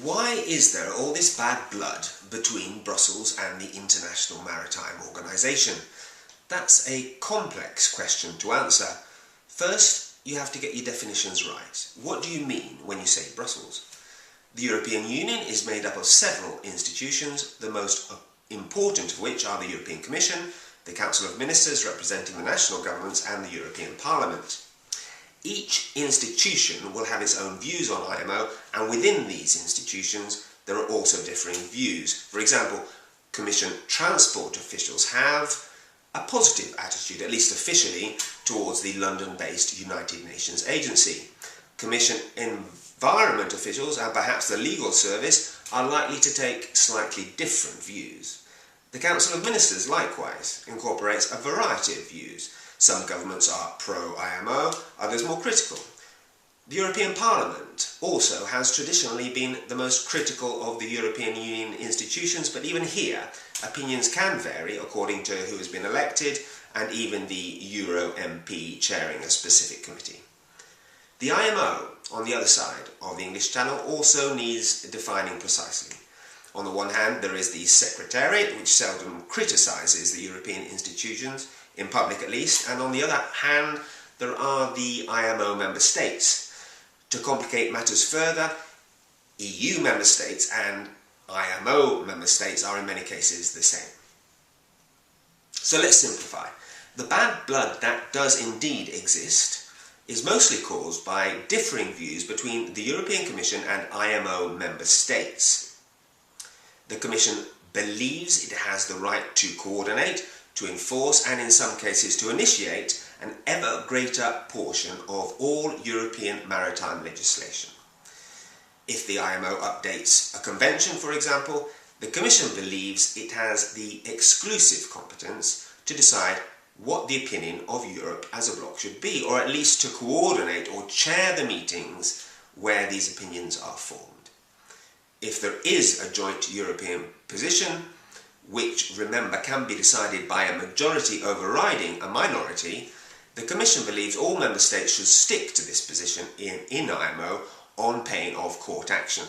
Why is there all this bad blood between Brussels and the International Maritime Organization? That's a complex question to answer. First, you have to get your definitions right. What do you mean when you say Brussels? The European Union is made up of several institutions, the most important of which are the European Commission, the Council of Ministers representing the national governments, and the European Parliament. Each institution will have its own views on IMO, and within these institutions there are also differing views. For example, Commission transport officials have a positive attitude, at least officially, towards the London-based United Nations agency. Commission environment officials and perhaps the legal service are likely to take slightly different views. The Council of Ministers likewise incorporates a variety of views. Some governments are pro-IMO, others more critical. The European Parliament also has traditionally been the most critical of the European Union institutions, but even here, opinions can vary according to who has been elected and even the Euro MP chairing a specific committee. The IMO, on the other side of the English Channel, also needs defining precisely. On the one hand, there is the Secretariat, which seldom criticises the European institutions, in public at least, and on the other hand, there are the IMO member states. To complicate matters further, EU member states and IMO member states are in many cases the same. So let's simplify. The bad blood that does indeed exist is mostly caused by differing views between the European Commission and IMO member states. The Commission believes it has the right to coordinate, to enforce, and in some cases to initiate an ever greater portion of all European maritime legislation. If the IMO updates a convention, for example, the Commission believes it has the exclusive competence to decide what the opinion of Europe as a bloc should be, or at least to coordinate or chair the meetings where these opinions are formed. If there is a joint European position, which, remember, can be decided by a majority overriding a minority, the Commission believes all member states should stick to this position in IMO on pain of court action.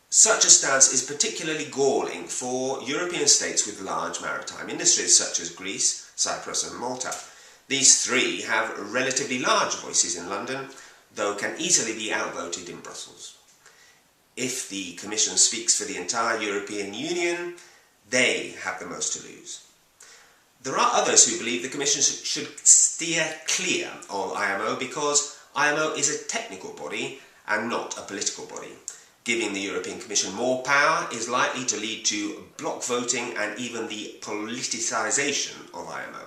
Such a stance is particularly galling for European states with large maritime industries such as Greece, Cyprus and Malta. These three have relatively large voices in London, though can easily be outvoted in Brussels. If the Commission speaks for the entire European Union, they have the most to lose. There are others who believe the Commission should steer clear of IMO because IMO is a technical body and not a political body. Giving the European Commission more power is likely to lead to bloc voting and even the politicisation of IMO.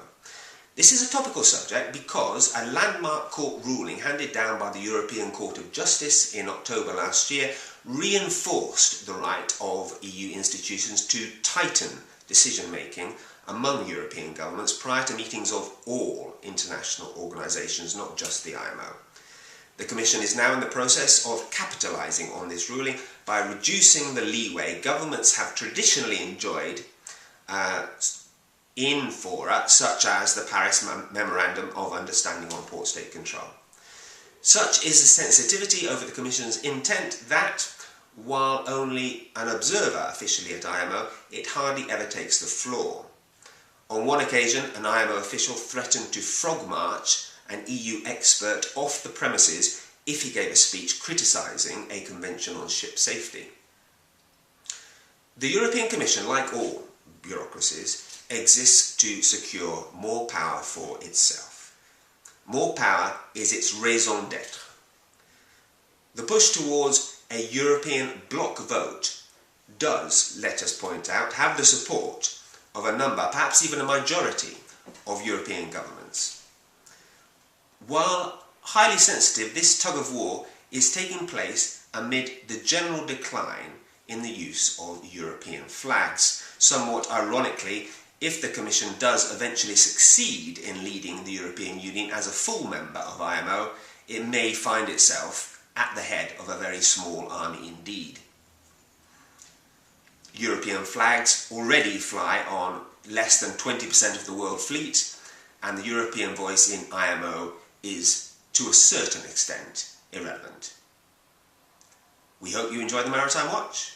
This is a topical subject because a landmark court ruling handed down by the European Court of Justice in October last year reinforced the right of EU institutions to tighten decision-making among European governments prior to meetings of all international organisations, not just the IMO. The Commission is now in the process of capitalising on this ruling by reducing the leeway governments have traditionally enjoyed in fora such as the Paris Memorandum of Understanding on Port State Control. Such is the sensitivity over the Commission's intent that, while only an observer officially at IMO, it hardly ever takes the floor. On one occasion, an IMO official threatened to frog march an EU expert off the premises if he gave a speech criticising a convention on ship safety. The European Commission, like all bureaucracies, exists to secure more power for itself. More power is its raison d'être. The push towards a European bloc vote does, let us point out, have the support of a number, perhaps even a majority, of European governments. While highly sensitive, this tug-of-war is taking place amid the general decline in the use of European flags. Somewhat ironically, if the Commission does eventually succeed in leading the European Union as a full member of IMO, it may find itself at the head of a very small army indeed. European flags already fly on less than 20% of the world fleet, and the European voice in IMO is, to a certain extent, irrelevant. We hope you enjoy the Maritime Watch.